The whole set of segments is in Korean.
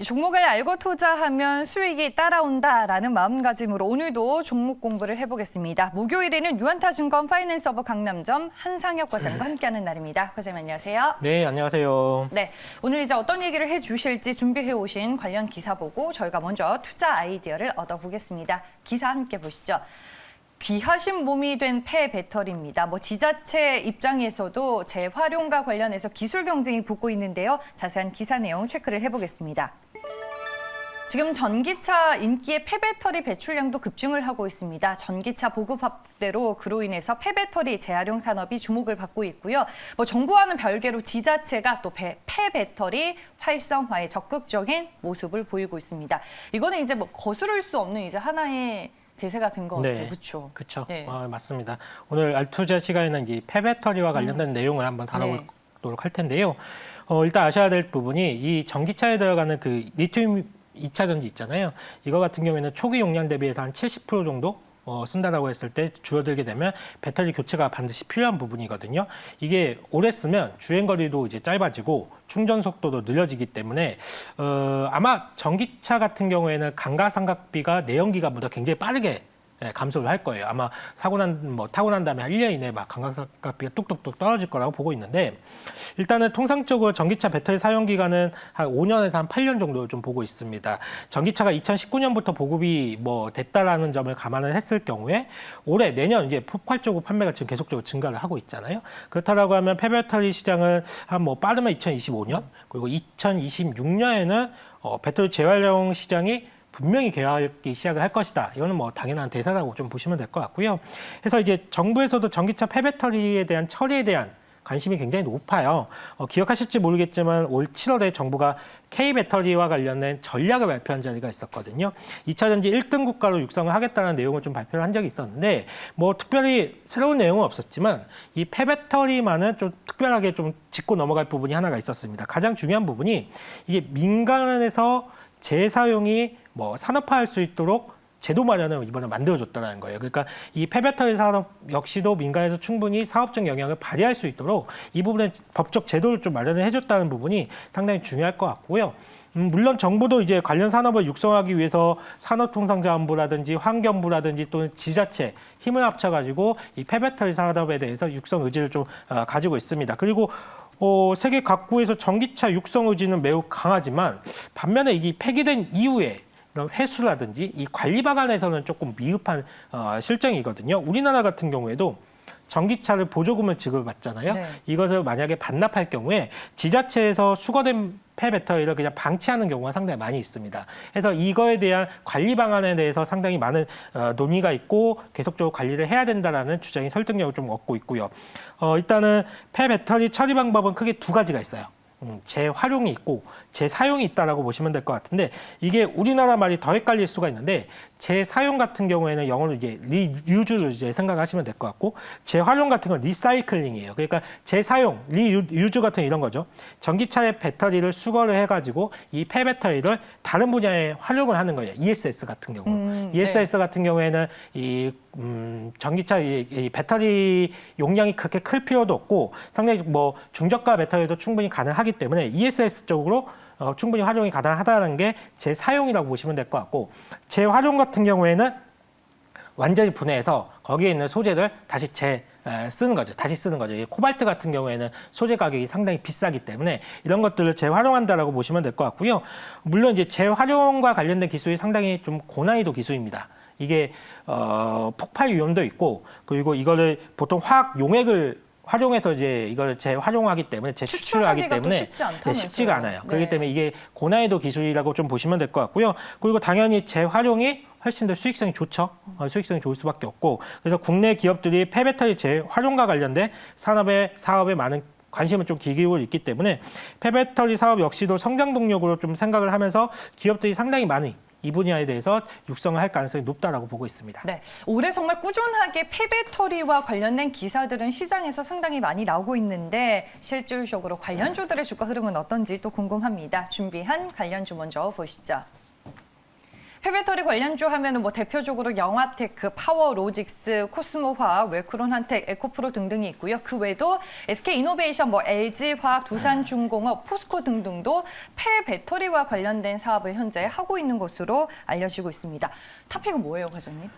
종목을 알고 투자하면 수익이 따라온다라는 마음가짐으로 오늘도 종목 공부를 해보겠습니다. 목요일에는 유한타증권 파이낸서버 강남점 한상혁 과장과 함께하는 날입니다. 과장님 안녕하세요. 네, 안녕하세요. 네, 오늘 이제 어떤 얘기를 해주실지 준비해 오신 관련 기사 보고 저희가 먼저 투자 아이디어를 얻어보겠습니다. 기사 함께 보시죠. 귀하신 몸이 된 폐배터리입니다. 지자체 입장에서도 재활용과 관련해서 기술 경쟁이 붙고 있는데요. 자세한 기사 내용 체크를 해보겠습니다. 지금 전기차 인기에 폐배터리 배출량도 급증을 하고 있습니다. 전기차 보급 확대로 그로 인해서 폐배터리 재활용 산업이 주목을 받고 있고요. 정부와는 별개로 지자체가 또 폐배터리 활성화에 적극적인 모습을 보이고 있습니다. 이거는 이제 거스를 수 없는 이제 하나의 대세가 된 것 같아요. 네, 그렇죠? 그렇죠. 네. 맞습니다. 오늘 알투자 시간에는 이 폐배터리와 관련된 내용을 한번 다뤄보도록 할 텐데요. 일단 아셔야 될 부분이 이 전기차에 들어가는 그 리튬 2차 전지 있잖아요. 이거 같은 경우에는 초기 용량 대비해서 한 70% 정도 쓴다라고 했을 때 줄어들게 되면 배터리 교체가 반드시 필요한 부분이거든요. 이게 오래 쓰면 주행 거리도 이제 짧아지고 충전 속도도 느려지기 때문에 아마 전기차 같은 경우에는 감가상각비가 내연기관보다 굉장히 빠르게 감소를 할 거예요. 아마 타고 난 다음에 한 1년 이내에 막 감가상각비가 뚝뚝뚝 떨어질 거라고 보고 있는데, 일단은 통상적으로 전기차 배터리 사용 기간은 한 5년에서 한 8년 정도 좀 보고 있습니다. 전기차가 2019년부터 보급이 됐다라는 점을 감안을 했을 경우에 올해 내년 이제 폭발적으로 판매가 지금 계속적으로 증가를 하고 있잖아요. 그렇다라고 하면 폐배터리 시장은 한 빠르면 2025년 그리고 2026년에는 배터리 재활용 시장이 분명히 개화하기 시작을 할 것이다. 이거는 당연한 대사라고 좀 보시면 될 것 같고요. 그래서 이제 정부에서도 전기차 폐배터리에 대한 처리에 대한 관심이 굉장히 높아요. 기억하실지 모르겠지만 올 7월에 정부가 K배터리와 관련된 전략을 발표한 자리가 있었거든요. 2차 전지 1등 국가로 육성을 하겠다는 내용을 좀 발표를 한 적이 있었는데 특별히 새로운 내용은 없었지만 이 폐배터리만은 좀 특별하게 좀 짚고 넘어갈 부분이 하나가 있었습니다. 가장 중요한 부분이 이게 민간에서 재사용이 산업화할 수 있도록 제도 마련을 이번에 만들어줬다는 거예요. 그러니까 이 폐배터리 산업 역시도 민간에서 충분히 사업적 영향을 발휘할 수 있도록 이 부분에 법적 제도를 좀 마련을 해줬다는 부분이 상당히 중요할 것 같고요. 물론 정부도 이제 관련 산업을 육성하기 위해서 산업통상자원부라든지 환경부라든지 또는 지자체 힘을 합쳐가지고 이 폐배터리 산업에 대해서 육성 의지를 좀 가지고 있습니다. 그리고 세계 각국에서 전기차 육성 의지는 매우 강하지만 반면에 이게 폐기된 이후에 이런 회수라든지 이 관리 방안에서는 조금 미흡한 실정이거든요. 우리나라 같은 경우에도 전기차를 보조금을 지급받잖아요. 네. 이것을 만약에 반납할 경우에 지자체에서 수거된 폐배터리를 그냥 방치하는 경우가 상당히 많이 있습니다. 그래서 이거에 대한 관리 방안에 대해서 상당히 많은 논의가 있고 계속적으로 관리를 해야 된다라는 주장이 설득력을 좀 얻고 있고요. 일단은 폐배터리 처리 방법은 크게 두 가지가 있어요. 재활용이 있고 재사용이 있다라고 보시면 될 것 같은데, 이게 우리나라 말이 더 헷갈릴 수가 있는데, 재사용 같은 경우에는 영어로 이제 리유즈를 이제 생각하시면 될 것 같고, 재활용 같은 건 리사이클링이에요. 그러니까 재사용, 리유즈 같은 이런 거죠. 전기차의 배터리를 수거를 해가지고 이 폐배터리를 다른 분야에 활용을 하는 거예요. ESS 같은 경우. ESS 네. 같은 경우에는 이 전기차 이 배터리 용량이 그렇게 클 필요도 없고 상당히 중저가 배터리도 충분히 가능하기 때문에 ESS 쪽으로 충분히 활용이 가능하다는 게 재사용이라고 보시면 될 것 같고, 재활용 같은 경우에는 완전히 분해해서 거기에 있는 소재를 다시 쓰는 거죠. 다시 쓰는 거죠. 코발트 같은 경우에는 소재 가격이 상당히 비싸기 때문에 이런 것들을 재활용한다라고 보시면 될 것 같고요. 물론 이제 재활용과 관련된 기술이 상당히 좀 고난이도 기술입니다. 이게 폭발 위험도 있고, 그리고 이거를 보통 화학 용액을 활용해서 이제 이걸 재활용하기 때문에 재추출을 하기 때문에 쉽지가 않아요. 네. 그렇기 때문에 이게 고난이도 기술이라고 좀 보시면 될 것 같고요. 그리고 당연히 재활용이 훨씬 더 수익성이 좋죠. 수익성이 좋을 수밖에 없고, 그래서 국내 기업들이 폐배터리 재활용과 관련된 사업에 많은 관심을 좀 기울이고 있기 때문에 폐배터리 사업 역시도 성장 동력으로 좀 생각을 하면서 기업들이 상당히 많이 이 분야에 대해서 육성을 할 가능성이 높다라고 보고 있습니다. 네, 올해 정말 꾸준하게 폐배터리와 관련된 기사들은 시장에서 상당히 많이 나오고 있는데 실질적으로 관련주들의 주가 흐름은 어떤지 또 궁금합니다. 준비한 관련주 먼저 보시죠. 폐배터리 관련주 하면은 뭐 대표적으로 영화테크, 파워로직스, 코스모화학, 웰크론한텍, 에코프로 등등이 있고요. 그 외에도 SK이노베이션, 뭐 LG화학, 두산중공업, 포스코 등등도 폐배터리와 관련된 사업을 현재 하고 있는 것으로 알려지고 있습니다. 탑픽은 뭐예요, 과장님?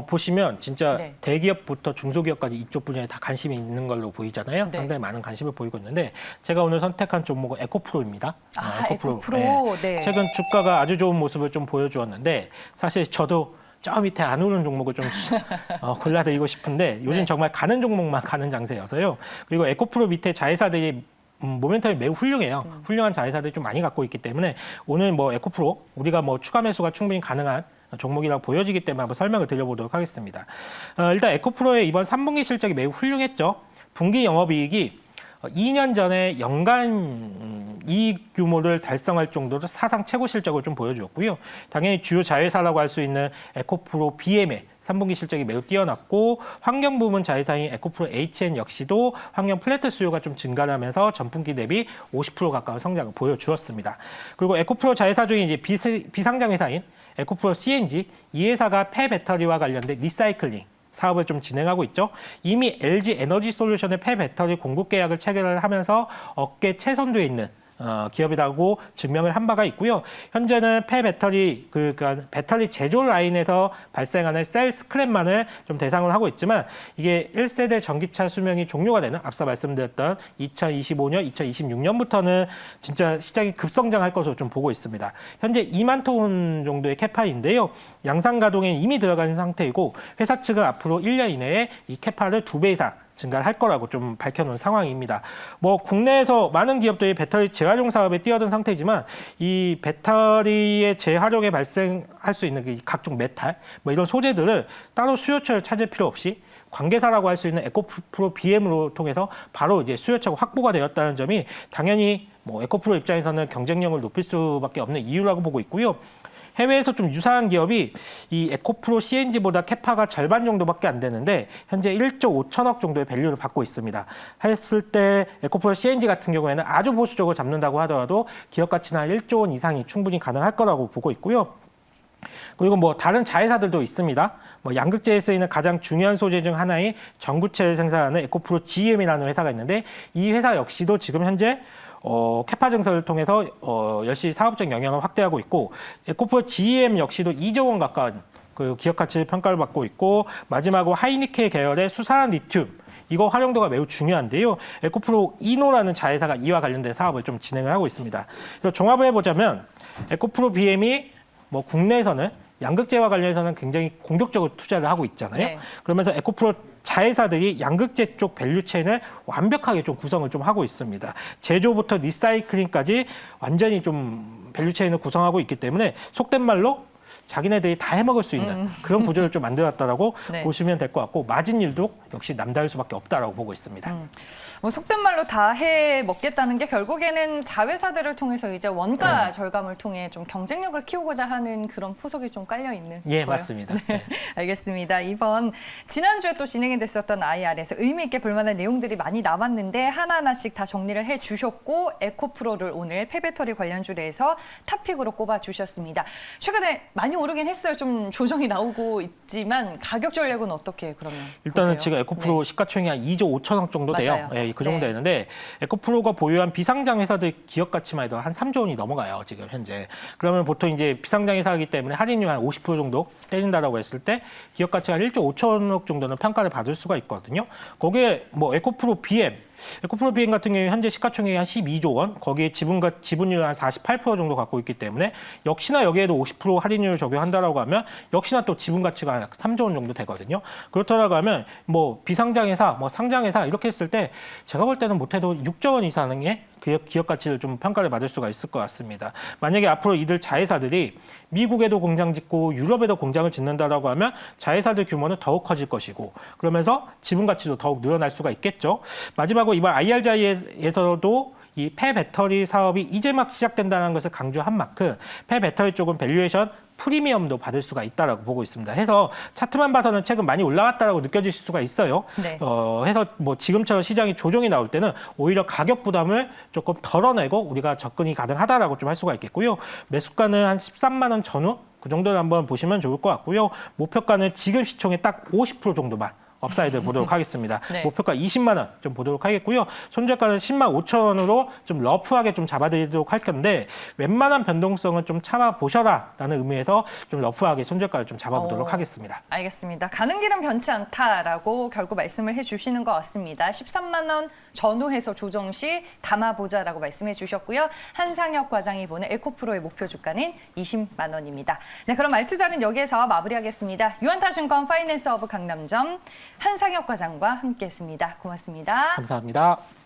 보시면 진짜 네. 대기업부터 중소기업까지 이쪽 분야에 다 관심이 있는 걸로 보이잖아요. 네. 상당히 많은 관심을 보이고 있는데 제가 오늘 선택한 종목은 에코프로입니다. 에코프로. 네. 최근 주가가 아주 좋은 모습을 좀 보여주었는데 사실 저도 저 밑에 안 오른 종목을 좀 골라드리고 싶은데 요즘 네. 정말 가는 종목만 가는 장세여서요. 그리고 에코프로 밑에 자회사들이 모멘텀이 매우 훌륭해요. 훌륭한 자회사들이 좀 많이 갖고 있기 때문에 오늘 뭐 에코프로 우리가 뭐 추가 매수가 충분히 가능한 종목이라고 보여지기 때문에 한번 설명을 드려보도록 하겠습니다. 일단 에코프로의 이번 3분기 실적이 매우 훌륭했죠. 분기 영업이익이 2년 전에 연간 이익 규모를 달성할 정도로 사상 최고 실적을 좀 보여주었고요. 당연히 주요 자회사라고 할 수 있는 에코프로 BM의 3분기 실적이 매우 뛰어났고 환경 부문 자회사인 에코프로 HN 역시도 환경 플래트 수요가 좀 증가하면서 전분기 대비 50% 가까운 성장을 보여주었습니다. 그리고 에코프로 자회사 중에 이제 비상장 회사인 에코프로 CNG 이 회사가 폐배터리와 관련된 리사이클링 사업을 좀 진행하고 있죠. 이미 LG 에너지 솔루션의 폐배터리 공급 계약을 체결을 하면서 업계 최선두에 있는 기업이라고 증명을 한 바가 있고요. 현재는 폐배터리 그러니까 배터리 제조 라인에서 발생하는 셀 스크랩만을 좀 대상으로 하고 있지만 이게 1세대 전기차 수명이 종료가 되는 앞서 말씀드렸던 2025년, 2026년부터는 진짜 시장이 급성장할 것으로 좀 보고 있습니다. 현재 2만 톤 정도의 캐파인데요. 양산 가동에 이미 들어간 상태이고 회사 측은 앞으로 1년 이내에 이 캐파를 2배 이상 증가를 할 거라고 좀 밝혀놓은 상황입니다. 뭐 국내에서 많은 기업들이 배터리 재활용 사업에 뛰어든 상태지만 이 배터리의 재활용에 발생할 수 있는 각종 메탈 뭐 이런 소재들을 따로 수요처를 찾을 필요 없이 관계사라고 할 수 있는 에코프로 BM으로 통해서 바로 이제 수요처가 확보가 되었다는 점이 당연히 뭐 에코프로 입장에서는 경쟁력을 높일 수밖에 없는 이유라고 보고 있고요. 해외에서 좀 유사한 기업이 이 에코프로 CNG보다 캐파가 절반 정도밖에 안 되는데 현재 1조 5천억 정도의 밸류를 받고 있습니다. 했을 때 에코프로 CNG 같은 경우에는 아주 보수적으로 잡는다고 하더라도 기업 가치는 한 1조 원 이상이 충분히 가능할 거라고 보고 있고요. 그리고 뭐 다른 자회사들도 있습니다. 뭐 양극재에 쓰이는 가장 중요한 소재 중 하나인 전구체를 생산하는 에코프로 GM이라는 회사가 있는데 이 회사 역시도 지금 현재 캐파 증설을 통해서 열심히 사업적 영향을 확대하고 있고 에코프로 GM 역시도 2조 원 가까운 그 기업 가치 평가를 받고 있고 마지막으로 하이니케 계열의 수산화 리튬 이거 활용도가 매우 중요한데요. 에코프로 이노라는 자회사가 이와 관련된 사업을 좀 진행을 하고 있습니다. 그래서 종합을 해보자면 에코프로 BM이 뭐 국내에서는 양극재와 관련해서는 굉장히 공격적으로 투자를 하고 있잖아요. 네. 그러면서 에코프로 자회사들이 양극재 쪽 밸류체인을 완벽하게 좀 구성을 좀 하고 있습니다. 제조부터 리사이클링까지 완전히 좀 밸류체인을 구성하고 있기 때문에 속된 말로 자기네들이 다 해먹을 수 있는 그런 구조를 좀 만들었다라고 네. 보시면 될 것 같고 마진율도 역시 남다를 수밖에 없다라고 보고 있습니다. 뭐 속된 말로 다 해 먹겠다는 게 결국에는 자회사들을 통해서 이제 원가 절감을 통해 좀 경쟁력을 키우고자 하는 그런 포석이 좀 깔려 있는. 예, 거예요. 맞습니다. 네. 알겠습니다. 이번 지난주에 또 진행이 됐었던 IR에서 의미 있게 볼만한 내용들이 많이 남았는데 하나하나씩 다 정리를 해 주셨고 에코프로를 오늘 폐배터리 관련주에서 탑픽으로 꼽아 주셨습니다. 최근에 많이 오르긴 했어요. 좀 조정이 나오고 있지만 가격 전략은 어떻게 그러면 일단은 보세요? 지금 에코프로 네. 시가총액이 한 2조 5천억 정도 돼요. 맞아요. 예, 그 정도 네. 되는데 에코프로가 보유한 비상장 회사들 기업 가치만 해도 한 3조 원이 넘어가요. 지금 현재. 그러면 보통 이제 비상장 회사이기 때문에 할인율 한 50% 정도 때린다라고 했을 때 기업 가치가 1조 5천억 정도는 평가를 받을 수가 있거든요. 거기에 뭐 에코프로 BM 에코프로 BM 같은 경우에 현재 시가총액이 한 12조 원, 거기에 지분율 한 48% 정도 갖고 있기 때문에 역시나 여기에도 50% 할인율을 적용한다라고 하면 역시나 또 지분 가치가 약 3조 원 정도 되거든요. 그렇다라고 하면 뭐 비상장회사, 뭐 상장회사 이렇게 했을 때 제가 볼 때는 못해도 6조 원 이상의 기업 가치를 좀 평가를 받을 수가 있을 것 같습니다. 만약에 앞으로 이들 자회사들이 미국에도 공장 짓고 유럽에도 공장을 짓는다라고 하면 자회사들 규모는 더욱 커질 것이고 그러면서 지분 가치도 더욱 늘어날 수가 있겠죠. 마지막으로 이번 IR자에서도 이 폐배터리 사업이 이제 막 시작된다는 것을 강조한 만큼 폐배터리 쪽은 밸류에이션 프리미엄도 받을 수가 있다라고 보고 있습니다. 해서 차트만 봐서는 최근 많이 올라왔다라고 느껴지실 수가 있어요. 네. 해서 뭐 지금처럼 시장이 조정이 나올 때는 오히려 가격 부담을 조금 덜어내고 우리가 접근이 가능하다라고 좀 할 수가 있겠고요. 매수가는 한 13만 원 전후 그 정도를 한번 보시면 좋을 것 같고요. 목표가는 지금 시총의 딱 50% 정도만 업사이드 보도록 하겠습니다. 네. 목표가 20만 원 좀 보도록 하겠고요. 손절가는 10만 5천 원으로 좀 러프하게 좀 잡아드리도록 할 건데 웬만한 변동성은 좀 참아보셔라라는 의미에서 좀 러프하게 손절가를 좀 잡아보도록 하겠습니다. 알겠습니다. 가는 길은 변치 않다라고 결국 말씀을 해주시는 것 같습니다. 13만 원 전후해서 조정 시 담아보자라고 말씀해 주셨고요. 한상혁 과장이 보는 에코프로의 목표 주가는 20만 원입니다. 네, 그럼 말투자는 여기에서 마무리하겠습니다. 유한타증권 파이낸스 허브 강남점 한상혁 과장과 함께했습니다. 고맙습니다. 감사합니다.